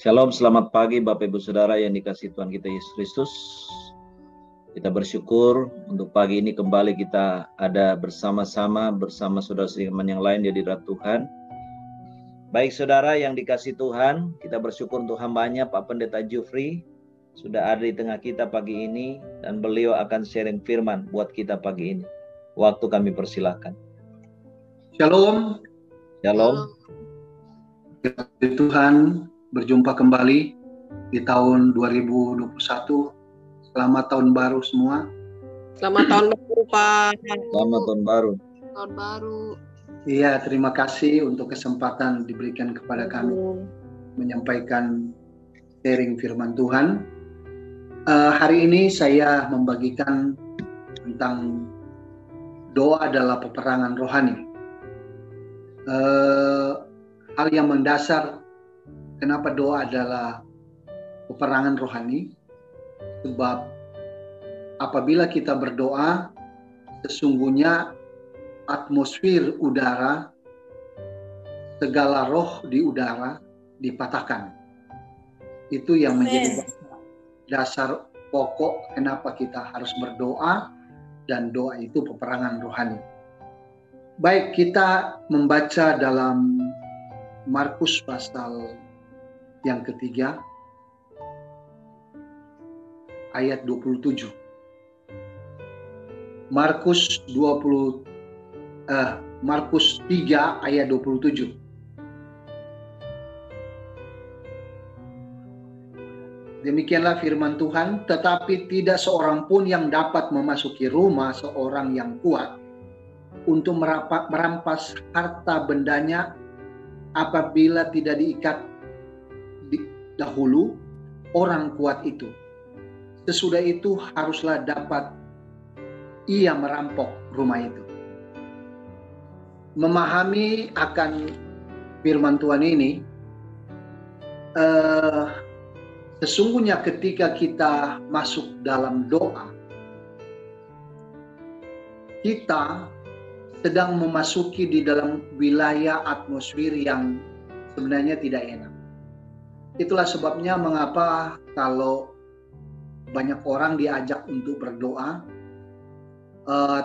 Shalom, selamat pagi Bapak Ibu Saudara yang dikasihi Tuhan kita Yesus Kristus. Kita bersyukur untuk pagi ini kembali kita ada bersama-sama bersama saudara seiman yang lain di hadirat Tuhan. Baik saudara yang dikasihi Tuhan, kita bersyukur untuk hambanya Pak Pendeta Jufri sudah ada di tengah kita pagi ini dan beliau akan sharing firman buat kita pagi ini. Waktu kami persilahkan. Shalom. Shalom. Tuhan, berjumpa kembali di tahun 2021. Selamat tahun baru semua. Selamat tahun baru, Pak. Selamat tahun baru. Tahun baru. Iya, terima kasih untuk kesempatan diberikan kepada kami menyampaikan sharing firman Tuhan. Hari ini saya membagikan tentang doa adalah peperangan rohani. Hal yang mendasar kenapa doa adalah peperangan rohani, sebab apabila kita berdoa, sesungguhnya atmosfer udara, segala roh di udara dipatahkan. Itu yang menjadi dasar pokok kenapa kita harus berdoa, dan doa itu peperangan rohani. Baik, kita membaca dalam Markus pasal yang ketiga, ayat 27. Markus 3 ayat 27. Demikianlah firman Tuhan, tetapi tidak seorang pun yang dapat memasuki rumah seorang yang kuat untuk merampas harta bendanya apabila tidak diikat dahulu orang kuat itu. Sesudah itu haruslah dapat ia merampok rumah itu. Memahami akan firman Tuhan ini, sesungguhnya ketika kita masuk dalam doa, kita sedang memasuki di dalam wilayah atmosfer yang sebenarnya tidak enak. Itulah sebabnya mengapa kalau banyak orang diajak untuk berdoa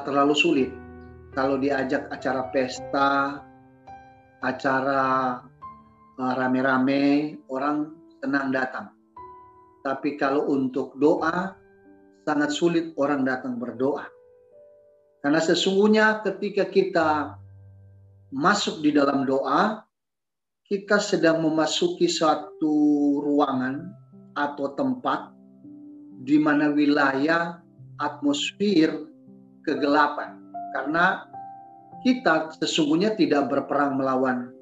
terlalu sulit. Kalau diajak acara pesta, acara rame-rame, orang senang datang. Tapi kalau untuk doa, sangat sulit orang datang berdoa. Karena sesungguhnya ketika kita masuk di dalam doa, kita sedang memasuki suatu ruangan atau tempat di mana wilayah atmosfer kegelapan. Karena kita sesungguhnya tidak berperang melawan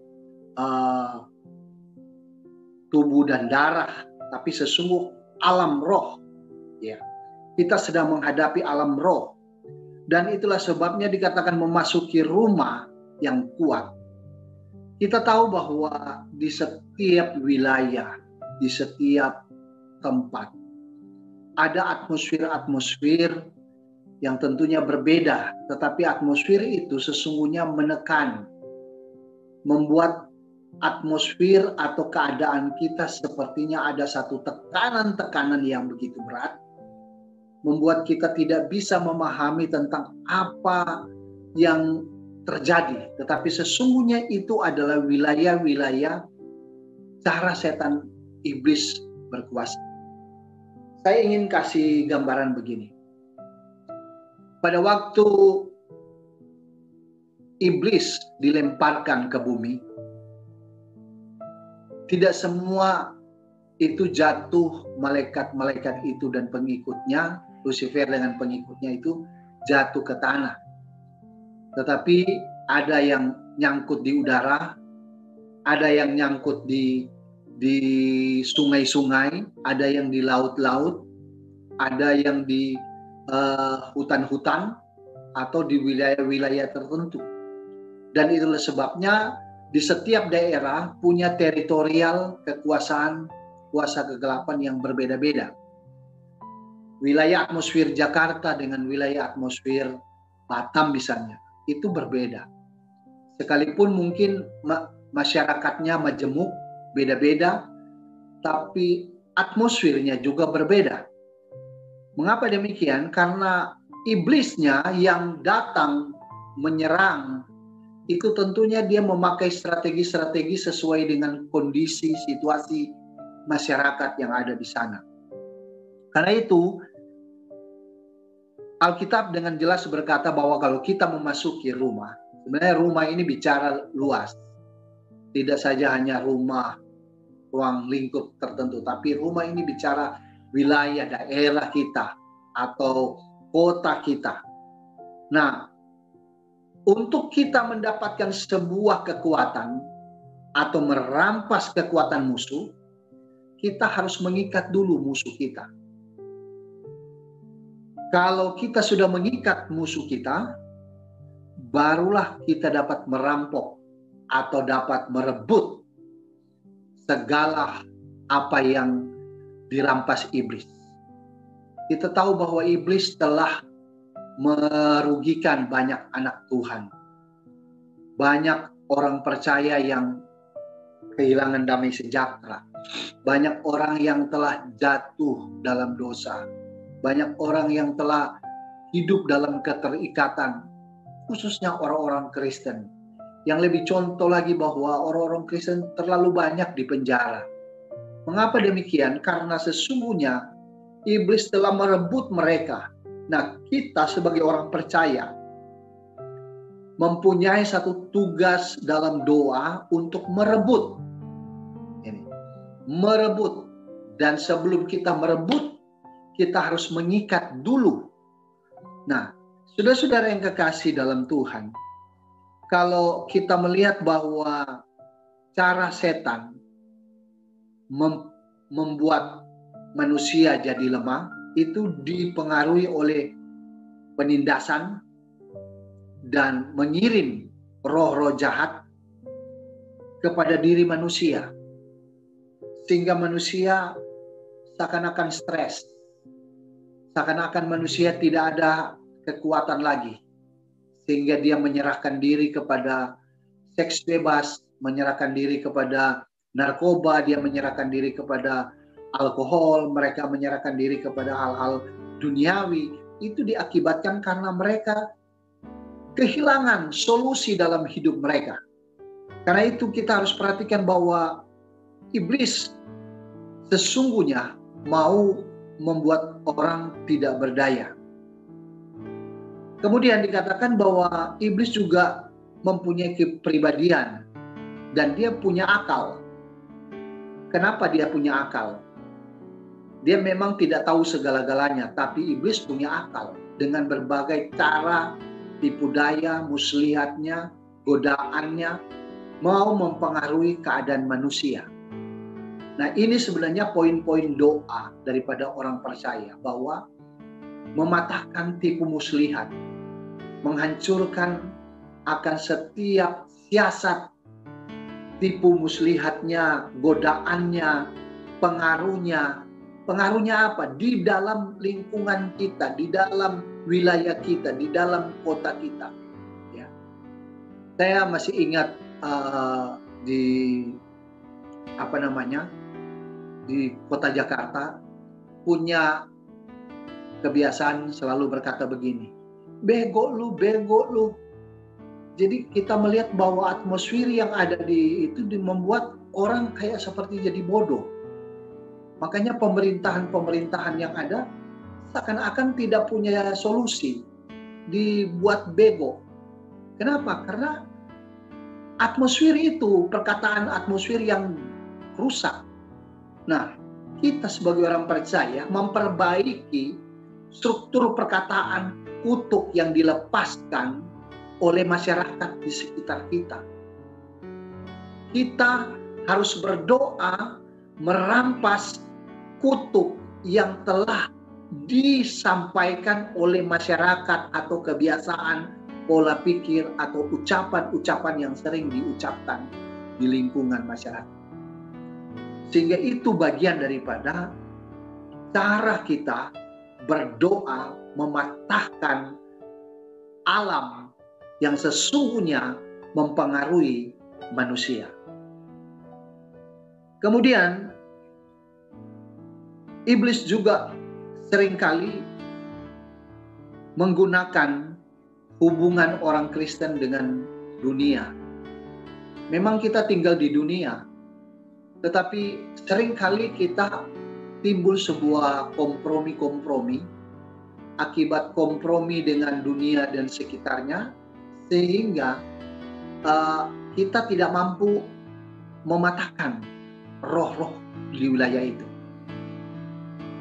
tubuh dan darah, tapi sesungguh alam roh. Ya, kita sedang menghadapi alam roh. Dan itulah sebabnya dikatakan memasuki rumah yang kuat. Kita tahu bahwa di setiap wilayah, di setiap tempat, ada atmosfer-atmosfer yang tentunya berbeda. Tetapi atmosfer itu sesungguhnya menekan, membuat atmosfer atau keadaan kita sepertinya ada satu tekanan-tekanan yang begitu berat, membuat kita tidak bisa memahami tentang apa yang terjadi. Tetapi sesungguhnya itu adalah wilayah-wilayah cara setan iblis berkuasa. Saya ingin kasih gambaran begini. Pada waktu iblis dilemparkan ke bumi, tidak semua itu jatuh, malaikat-malaikat itu dan pengikutnya, Lucifer dengan pengikutnya itu jatuh ke tanah. Tetapi ada yang nyangkut di udara, ada yang nyangkut di sungai-sungai, ada yang di laut-laut, ada yang di hutan-hutan, atau di wilayah-wilayah tertentu. Dan itulah sebabnya di setiap daerah punya teritorial kekuasaan, kuasa kegelapan yang berbeda-beda. Wilayah atmosfer Jakarta dengan wilayah atmosfer Batam misalnya, itu berbeda. Sekalipun mungkin masyarakatnya majemuk, beda-beda, tapi atmosfernya juga berbeda. Mengapa demikian? Karena iblisnya yang datang menyerang, itu tentunya dia memakai strategi-strategi sesuai dengan kondisi, situasi masyarakat yang ada di sana. Karena itu, Alkitab dengan jelas berkata bahwa kalau kita memasuki rumah, sebenarnya rumah ini bicara luas. Tidak saja hanya rumah, ruang lingkup tertentu, tapi rumah ini bicara wilayah, daerah kita, atau kota kita. Nah, untuk kita mendapatkan sebuah kekuatan atau merampas kekuatan musuh, kita harus mengikat dulu musuh kita. Kalau kita sudah mengikat musuh kita, barulah kita dapat merampok atau dapat merebut segala apa yang dirampas iblis. Kita tahu bahwa iblis telah merugikan banyak anak Tuhan. Banyak orang percaya yang kehilangan damai sejahtera. Banyak orang yang telah jatuh dalam dosa. Banyak orang yang telah hidup dalam keterikatan, khususnya orang-orang Kristen. Yang lebih contoh lagi bahwa orang-orang Kristen terlalu banyak di penjara. Mengapa demikian? Karena sesungguhnya iblis telah merebut mereka. Nah, kita sebagai orang percaya mempunyai satu tugas dalam doa untuk merebut. Merebut. Dan sebelum kita merebut, kita harus mengikat dulu. Nah, saudara-saudara yang kekasih dalam Tuhan, kalau kita melihat bahwa cara setan membuat manusia jadi lemah, itu dipengaruhi oleh penindasan dan mengirim roh-roh jahat kepada diri manusia. Sehingga manusia seakan-akan stres. Seakan-akan manusia tidak ada kekuatan lagi. Sehingga dia menyerahkan diri kepada seks bebas, menyerahkan diri kepada narkoba, dia menyerahkan diri kepada alkohol, mereka menyerahkan diri kepada hal-hal duniawi. Itu diakibatkan karena mereka kehilangan solusi dalam hidup mereka. Karena itu kita harus perhatikan bahwa iblis sesungguhnya mau membuat orang tidak berdaya. Kemudian dikatakan bahwa iblis juga mempunyai kepribadian dan dia punya akal. Kenapa dia punya akal? Dia memang tidak tahu segala-galanya, tapi iblis punya akal dengan berbagai cara, tipu daya, muslihatnya, godaannya, mau mempengaruhi keadaan manusia. Nah, ini sebenarnya poin-poin doa daripada orang percaya, bahwa mematahkan tipu muslihat, menghancurkan akan setiap siasat tipu muslihatnya, godaannya, pengaruhnya. Pengaruhnya apa? Di dalam lingkungan kita, di dalam wilayah kita, di dalam kota kita. Ya. Saya masih ingat di kota Jakarta punya kebiasaan selalu berkata begini, bego lu. Jadi kita melihat bahwa atmosfer yang ada itu membuat orang kayak seperti jadi bodoh. Makanya pemerintahan yang ada seakan-akan tidak punya solusi, dibuat bego. Kenapa? Karena atmosfer itu, perkataan atmosfer yang rusak. Nah, kita sebagai orang percaya memperbaiki struktur perkataan kutuk yang dilepaskan oleh masyarakat di sekitar kita. Kita harus berdoa merampas kutuk yang telah disampaikan oleh masyarakat atau kebiasaan, pola pikir atau ucapan-ucapan yang sering diucapkan di lingkungan masyarakat. Sehingga itu bagian daripada cara kita berdoa mematahkan alam yang sesungguhnya mempengaruhi manusia. Kemudian Iblis juga seringkali menggunakan hubungan orang Kristen dengan dunia. Memang kita tinggal di dunia, tetapi seringkali kita timbul sebuah kompromi-kompromi akibat kompromi dengan dunia dan sekitarnya, sehingga kita tidak mampu mematahkan roh-roh di wilayah itu.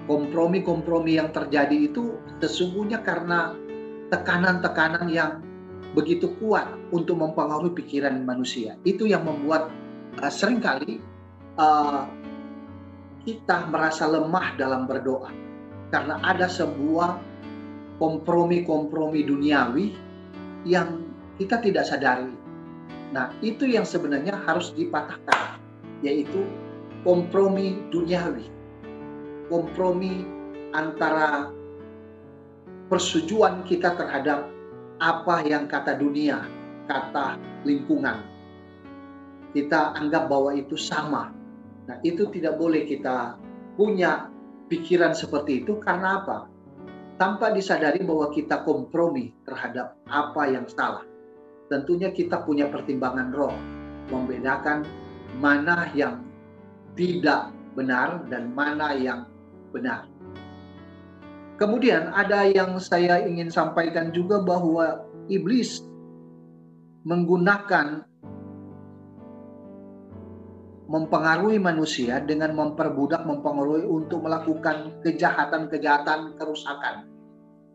Kompromi-kompromi yang terjadi itu sesungguhnya karena tekanan-tekanan yang begitu kuat untuk mempengaruhi pikiran manusia. Itu yang membuat seringkali kita merasa lemah dalam berdoa, karena ada sebuah kompromi-kompromi duniawi yang kita tidak sadari. Nah, itu yang sebenarnya harus dipatahkan, yaitu kompromi duniawi. Kompromi antara persetujuan kita terhadap apa yang kata dunia, kata lingkungan. Kita anggap bahwa itu sama. Nah, itu tidak boleh kita punya pikiran seperti itu. Karena apa? Tanpa disadari bahwa kita kompromi terhadap apa yang salah. Tentunya kita punya pertimbangan roh, membedakan mana yang tidak benar dan mana yang benar. Kemudian ada yang saya ingin sampaikan juga, bahwa iblis menggunakan mempengaruhi manusia dengan mempengaruhi untuk melakukan kejahatan-kejahatan, kerusakan.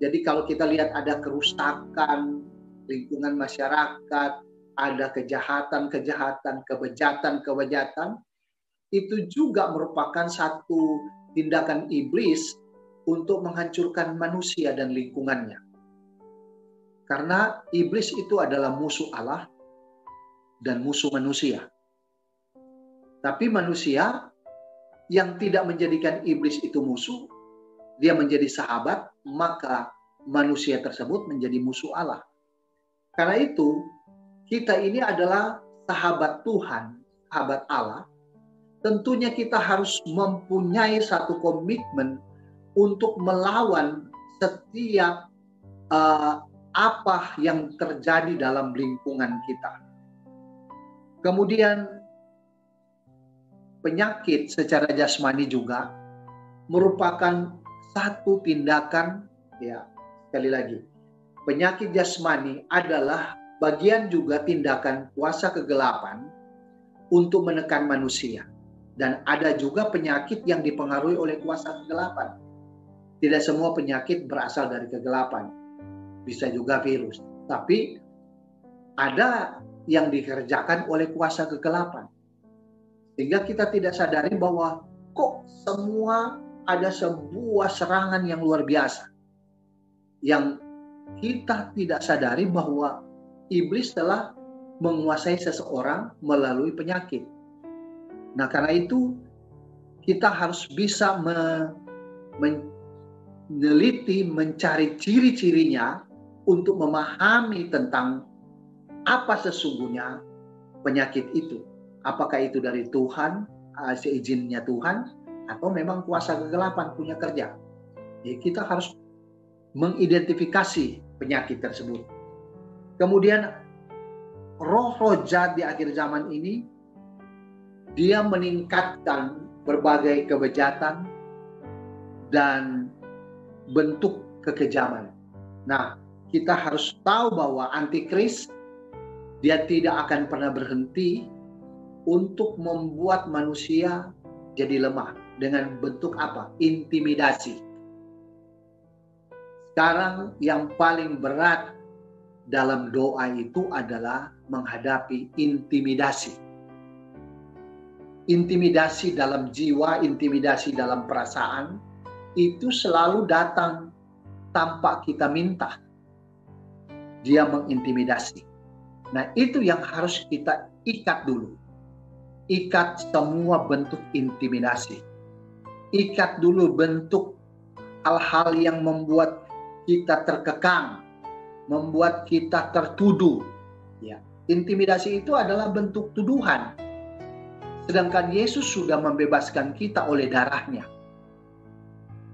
Jadi kalau kita lihat ada kerusakan lingkungan masyarakat, ada kejahatan-kejahatan, kebejatan-kebejatan, itu juga merupakan satu tindakan iblis untuk menghancurkan manusia dan lingkungannya. Karena iblis itu adalah musuh Allah dan musuh manusia. Tapi manusia yang tidak menjadikan iblis itu musuh, dia menjadi sahabat, maka manusia tersebut menjadi musuh Allah. Karena itu, kita ini adalah sahabat Tuhan, sahabat Allah. Tentunya kita harus mempunyai satu komitmen untuk melawan setiap apa yang terjadi dalam lingkungan kita. Kemudian penyakit secara jasmani juga merupakan satu tindakan, ya, sekali lagi, penyakit jasmani adalah bagian juga tindakan kuasa kegelapan untuk menekan manusia. Dan ada juga penyakit yang dipengaruhi oleh kuasa kegelapan. Tidak semua penyakit berasal dari kegelapan. Bisa juga virus. Tapi ada yang dikerjakan oleh kuasa kegelapan. Sehingga kita tidak sadari bahwa kok semua ada sebuah serangan yang luar biasa. Yang kita tidak sadari bahwa iblis telah menguasai seseorang melalui penyakit. Nah, karena itu kita harus bisa meneliti, mencari ciri-cirinya untuk memahami tentang apa sesungguhnya penyakit itu. Apakah itu dari Tuhan, seizinnya Tuhan, atau memang kuasa kegelapan punya kerja. Jadi kita harus mengidentifikasi penyakit tersebut. Kemudian roh-roh jahat di akhir zaman ini, dia meningkatkan berbagai kebejatan dan bentuk kekejaman. Nah, kita harus tahu bahwa antikris dia tidak akan pernah berhenti untuk membuat manusia jadi lemah. Dengan bentuk apa? Intimidasi. Sekarang yang paling berat dalam doa itu adalah menghadapi intimidasi. Intimidasi dalam jiwa, intimidasi dalam perasaan, itu selalu datang tanpa kita minta. Dia mengintimidasi. Nah, itu yang harus kita ikat dulu. Ikat semua bentuk intimidasi. Ikat dulu bentuk hal-hal yang membuat kita terkekang, membuat kita tertuduh. Ya, intimidasi itu adalah bentuk tuduhan. Sedangkan Yesus sudah membebaskan kita oleh darahnya.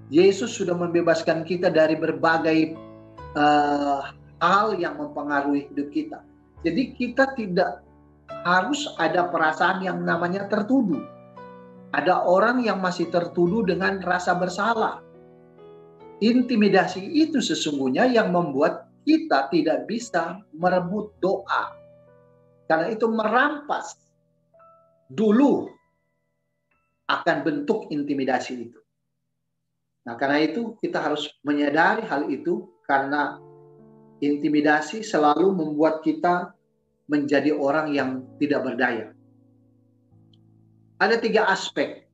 Yesus sudah membebaskan kita dari berbagai hal yang mempengaruhi hidup kita. Jadi kita tidak harus ada perasaan yang namanya tertuduh. Ada orang yang masih tertuduh dengan rasa bersalah. Intimidasi itu sesungguhnya yang membuat kita tidak bisa merebut doa. Karena itu merampas dulu akan bentuk intimidasi itu. Nah, karena itu kita harus menyadari hal itu, karena intimidasi selalu membuat kita menjadi orang yang tidak berdaya. Ada 3 aspek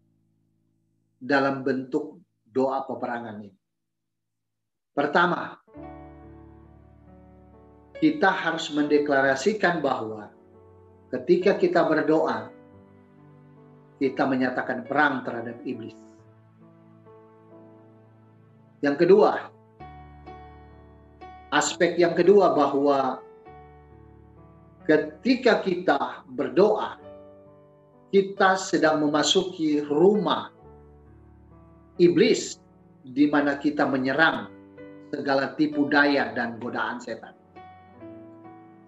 dalam bentuk doa peperangan ini. Pertama, kita harus mendeklarasikan bahwa ketika kita berdoa, kita menyatakan perang terhadap iblis. Yang kedua, aspek yang kedua bahwa ketika kita berdoa, kita sedang memasuki rumah iblis, di mana kita menyerang segala tipu daya dan godaan setan.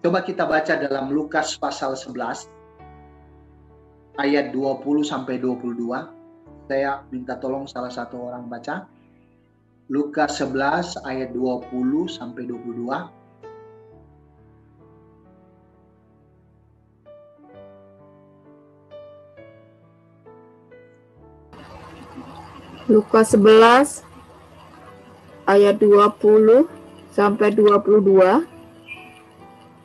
Coba kita baca dalam Lukas pasal 11 ayat 20 sampai 22. Saya minta tolong salah satu orang baca. Lukas 11 ayat 20 sampai 22. Lukas 11 ayat 20 sampai 22.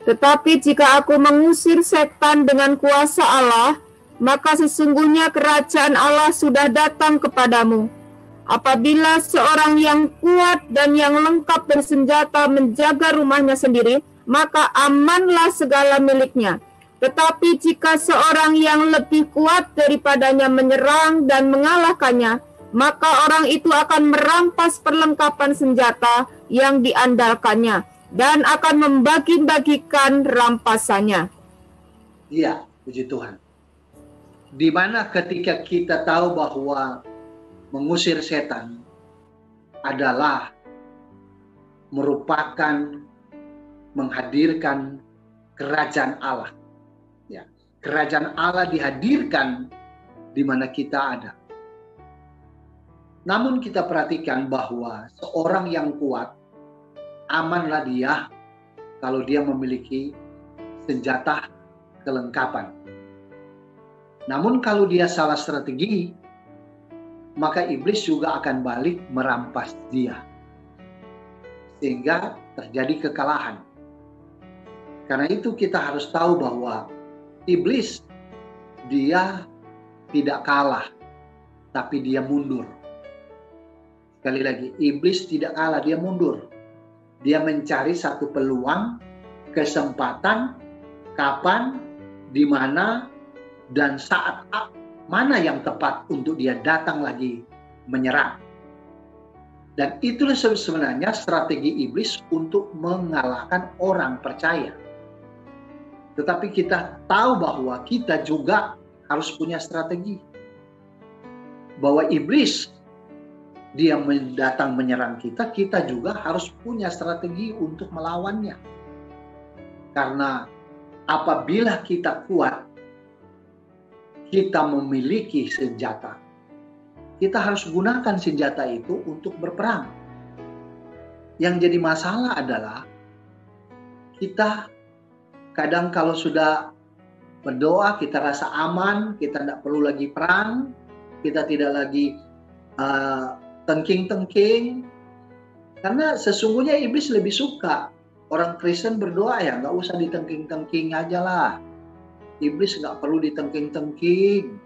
Tetapi jika aku mengusir setan dengan kuasa Allah, maka sesungguhnya kerajaan Allah sudah datang kepadamu. Apabila seorang yang kuat dan yang lengkap bersenjata menjaga rumahnya sendiri, maka amanlah segala miliknya. Tetapi jika seorang yang lebih kuat daripadanya menyerang dan mengalahkannya, maka orang itu akan merampas perlengkapan senjata yang diandalkannya dan akan membagi-bagikan rampasannya. Iya, puji Tuhan. Di mana ketika kita tahu bahwa mengusir setan adalah merupakan menghadirkan kerajaan Allah. Ya, kerajaan Allah dihadirkan di mana kita ada. Namun kita perhatikan bahwa seorang yang kuat, amanlah dia kalau dia memiliki senjata kelengkapan. Namun kalau dia salah strategi, maka iblis juga akan balik merampas dia. Sehingga terjadi kekalahan. Karena itu kita harus tahu bahwa iblis dia tidak kalah, tapi dia mundur. Sekali lagi, iblis tidak kalah, dia mundur. Dia mencari satu peluang, kesempatan, kapan, di mana, dan saat mana yang tepat untuk dia datang lagi menyerang. Dan itulah sebenarnya strategi iblis untuk mengalahkan orang percaya. Tetapi kita tahu bahwa kita juga harus punya strategi. Bahwa iblis dia datang menyerang kita, kita juga harus punya strategi untuk melawannya. Karena apabila kita kuat, kita memiliki senjata, kita harus gunakan senjata itu untuk berperang. Yang jadi masalah adalah kita kadang kalau sudah berdoa, kita rasa aman, kita tidak perlu lagi perang, kita tidak lagi tengking-tengking, karena sesungguhnya iblis lebih suka orang Kristen berdoa, ya nggak usah ditengking-tengking aja lah. Iblis nggak perlu ditengking-tengking,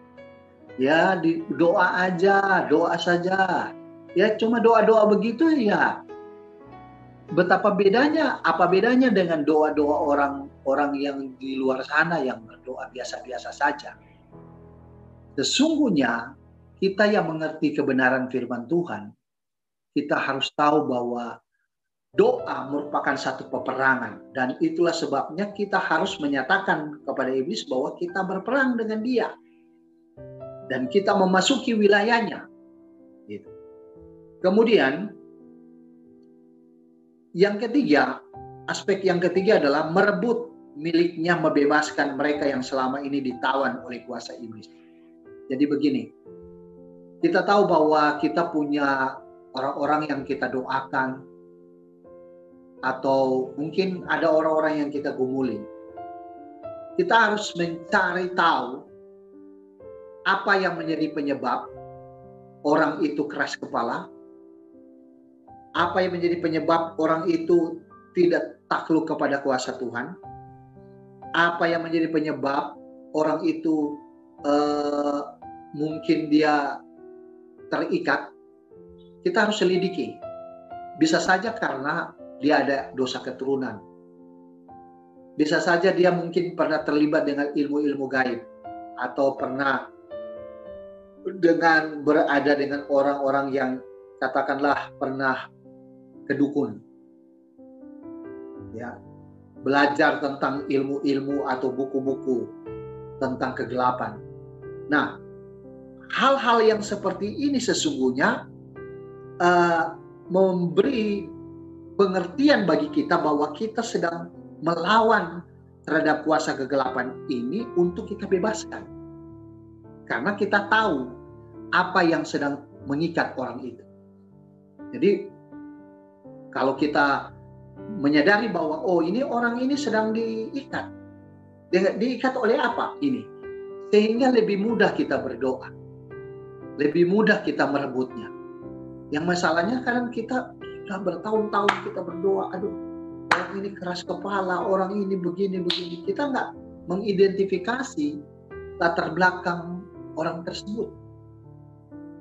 ya doa aja, doa saja, ya cuma doa-doa begitu ya. Betapa bedanya, apa bedanya dengan doa-doa orang-orang yang di luar sana yang berdoa biasa-biasa saja. Sesungguhnya kita yang mengerti kebenaran firman Tuhan, kita harus tahu bahwa doa merupakan satu peperangan. Dan itulah sebabnya kita harus menyatakan kepada iblis bahwa kita berperang dengan dia. Dan kita memasuki wilayahnya. Gitu. Kemudian yang ketiga, aspek yang ketiga adalah merebut miliknya, membebaskan mereka yang selama ini ditawan oleh kuasa iblis. Jadi begini, kita tahu bahwa kita punya orang-orang yang kita doakan, atau mungkin ada orang-orang yang kita gumuli. Kita harus mencari tahu apa yang menjadi penyebab orang itu keras kepala, apa yang menjadi penyebab orang itu tidak takluk kepada kuasa Tuhan, apa yang menjadi penyebab orang itu mungkin dia terikat. Kita harus selidiki. Bisa saja karena dia ada dosa keturunan. Bisa saja dia mungkin pernah terlibat dengan ilmu-ilmu gaib, atau pernah berada dengan orang-orang yang katakanlah pernah kedukun. Ya, belajar tentang ilmu-ilmu atau buku-buku tentang kegelapan. Nah, hal-hal yang seperti ini sesungguhnya memberi pengertian bagi kita bahwa kita sedang melawan terhadap kuasa kegelapan ini untuk kita bebaskan. Karena kita tahu apa yang sedang mengikat orang itu. Jadi kalau kita menyadari bahwa ini orang ini sedang diikat. Diikat oleh apa ini? Sehingga lebih mudah kita berdoa. Lebih mudah kita merebutnya. Yang masalahnya kadang kita sudah bertahun-tahun kita berdoa, aduh orang ini keras kepala, orang ini begini-begini. Kita nggak mengidentifikasi latar belakang orang tersebut.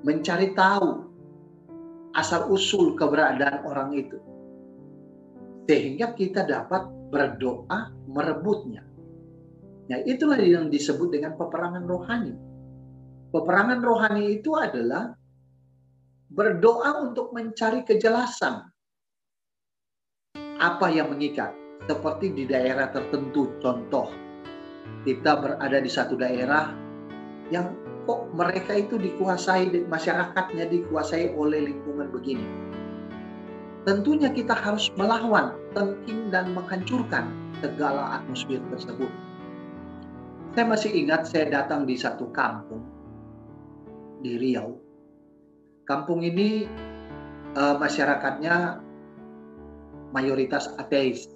Mencari tahu asal-usul keberadaan orang itu. Sehingga kita dapat berdoa merebutnya. Nah, itulah yang disebut dengan peperangan rohani. Peperangan rohani itu adalah berdoa untuk mencari kejelasan apa yang mengikat. Seperti di daerah tertentu, contoh kita berada di satu daerah yang kok mereka itu dikuasai, masyarakatnya dikuasai oleh lingkungan begini. Tentunya kita harus melawan, tengking dan menghancurkan segala atmosfer tersebut. Saya masih ingat saya datang di satu kampung di Riau. Kampung ini masyarakatnya mayoritas ateis.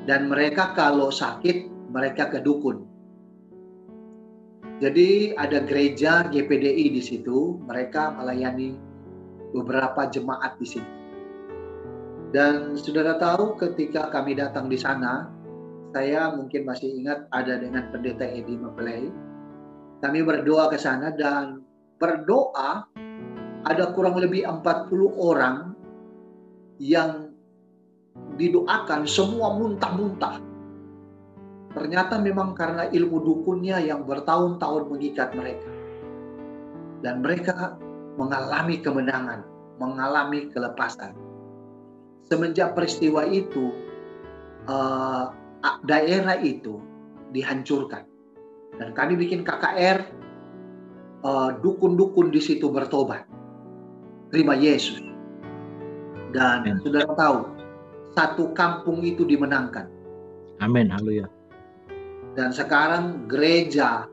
Dan mereka kalau sakit, mereka ke dukun. Jadi ada gereja GPDI di situ, mereka melayani beberapa jemaat di situ. Dan saudara tahu ketika kami datang di sana, saya mungkin masih ingat ada dengan pendeta Edi Mempelai. Kami berdoa ke sana dan berdoa ada kurang lebih 40 orang yang didoakan semua muntah-muntah. Ternyata memang karena ilmu dukunnya yang bertahun-tahun mengikat mereka. Dan mereka mengalami kemenangan, mengalami kelepasan. Semenjak peristiwa itu, daerah itu dihancurkan. Dan kami bikin KKR, dukun-dukun di situ bertobat, terima Yesus. Dan saudara tahu, satu kampung itu dimenangkan. Amin, haleluya. Dan sekarang gereja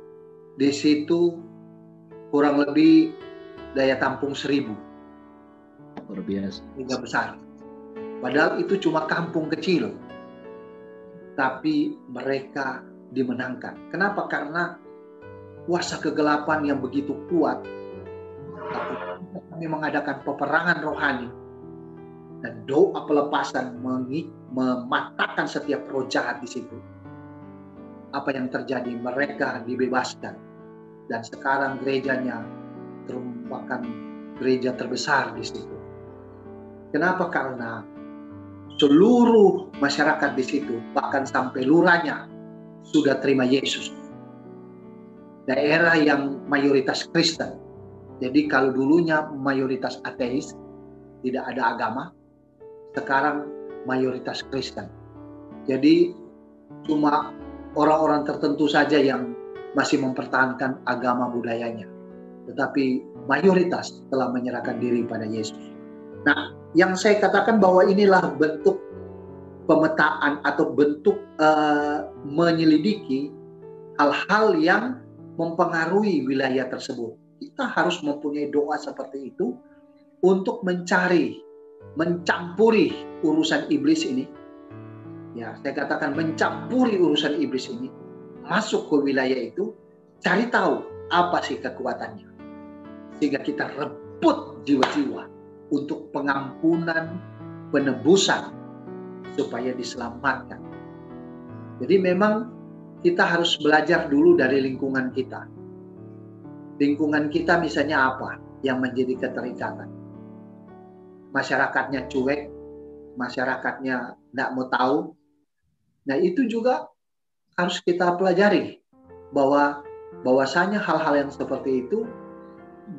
di situ kurang lebih daya tampung 1000. Luar biasa. Gereja besar. Padahal itu cuma kampung kecil. Tapi mereka dimenangkan. Kenapa? Karena kuasa kegelapan yang begitu kuat. Kami mengadakan peperangan rohani. Dan doa pelepasan mematahkan setiap roh jahat di situ. Apa yang terjadi? Mereka dibebaskan. Dan sekarang gerejanya merupakan gereja terbesar di situ. Kenapa? Karena seluruh masyarakat di situ, bahkan sampai lurahnya, sudah terima Yesus. Daerah yang mayoritas Kristen. Jadi kalau dulunya mayoritas ateis, tidak ada agama, sekarang mayoritas Kristen. Jadi cuma orang-orang tertentu saja yang masih mempertahankan agama budayanya. tetapi mayoritas telah menyerahkan diri pada Yesus. Nah, yang saya katakan bahwa inilah bentuk pemetaan atau bentuk menyelidiki hal-hal yang mempengaruhi wilayah tersebut. Kita harus mempunyai doa seperti itu untuk mencampuri urusan iblis ini. Ya, saya katakan mencampuri urusan iblis ini, masuk ke wilayah itu, cari tahu apa sih kekuatannya. Sehingga kita rebut jiwa-jiwa untuk pengampunan, penebusan, supaya diselamatkan. Jadi memang kita harus belajar dulu dari lingkungan kita. Lingkungan kita misalnya apa yang menjadi keterikatan? Masyarakatnya cuek, masyarakatnya tidak mau tahu. Nah, itu juga harus kita pelajari bahwasanya hal-hal yang seperti itu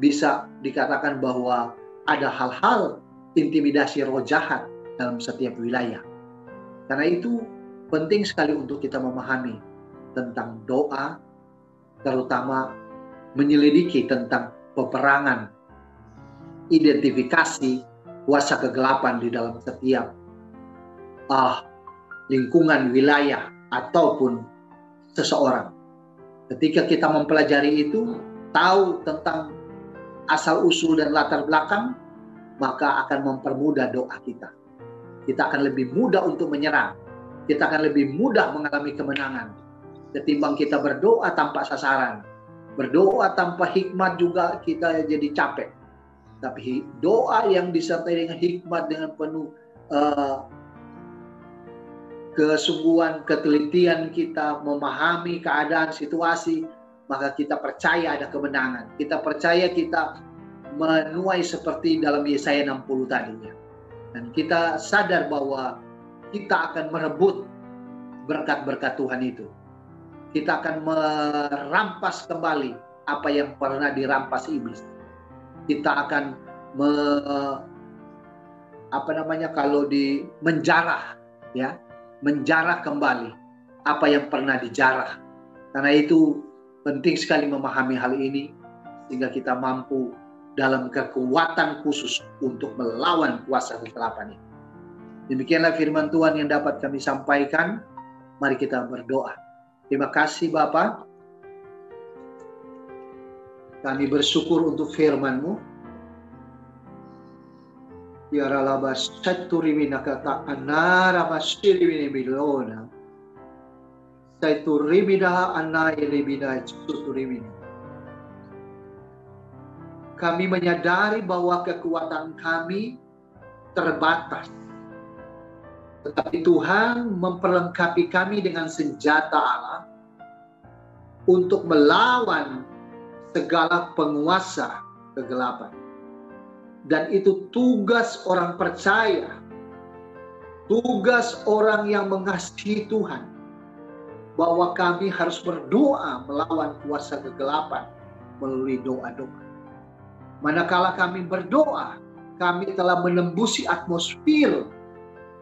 bisa dikatakan bahwa ada hal-hal intimidasi roh jahat dalam setiap wilayah. Karena itu penting sekali untuk kita memahami tentang doa, terutama menyelidiki tentang peperangan, identifikasi kuasa kegelapan di dalam setiap lingkungan wilayah ataupun seseorang. Ketika kita mempelajari itu, tahu tentang asal-usul dan latar belakang, maka akan mempermudah doa kita. Kita akan lebih mudah untuk menyerang. Kita akan lebih mudah mengalami kemenangan. Ketimbang kita berdoa tanpa sasaran. Berdoa tanpa hikmat juga kita jadi capek. Tapi doa yang disertai dengan hikmat, dengan penuh kesungguhan, ketelitian kita memahami keadaan, situasi, maka kita percaya ada kemenangan. Kita percaya kita menuai seperti dalam Yesaya 60 tadinya. Dan kita sadar bahwa kita akan merebut berkat-berkat Tuhan itu. Kita akan merampas kembali apa yang pernah dirampas iblis. Kita akan menjarah, ya, menjarah kembali apa yang pernah dijarah. Karena itu penting sekali memahami hal ini sehingga kita mampu dalam kekuatan khusus untuk melawan kuasa kegelapan ini. Demikianlah firman Tuhan yang dapat kami sampaikan. Mari kita berdoa. Terima kasih Bapa. Kami bersyukur untuk firman-Mu. Ya ralabas saturimina kata anara masiribini bilona. Saturimina anayelibina suturimina. Kami menyadari bahwa kekuatan kami terbatas. Tetapi Tuhan memperlengkapi kami dengan senjata Allah untuk melawan segala penguasa kegelapan. Dan itu tugas orang percaya, tugas orang yang mengasihi Tuhan, bahwa kami harus berdoa melawan kuasa kegelapan melalui doa-doa. Manakala kami berdoa, kami telah menembusi atmosfer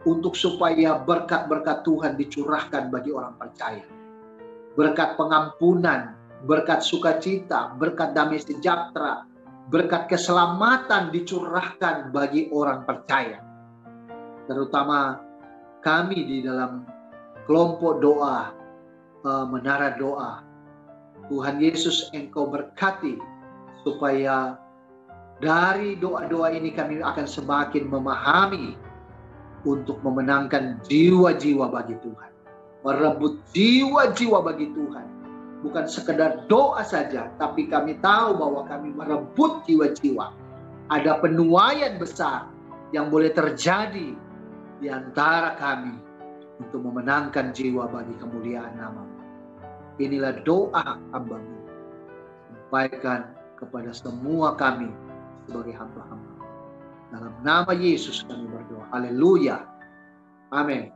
untuk supaya berkat-berkat Tuhan dicurahkan bagi orang percaya. Berkat pengampunan, berkat sukacita, berkat damai sejahtera, berkat keselamatan dicurahkan bagi orang percaya. Terutama kami di dalam kelompok doa, menara doa. Tuhan Yesus, Engkau berkati supaya dari doa-doa ini kami akan semakin memahami untuk memenangkan jiwa-jiwa bagi Tuhan. Merebut jiwa-jiwa bagi Tuhan. Bukan sekedar doa saja, tapi kami tahu bahwa kami merebut jiwa-jiwa. Ada penuaian besar yang boleh terjadi di antara kami untuk memenangkan jiwa bagi kemuliaan nama-Mu. Inilah doa hamba-Mu. Sampaikan kepada semua kami sebagai hamba-hamba. Dalam nama Yesus kami berdoa. Haleluya. Amin.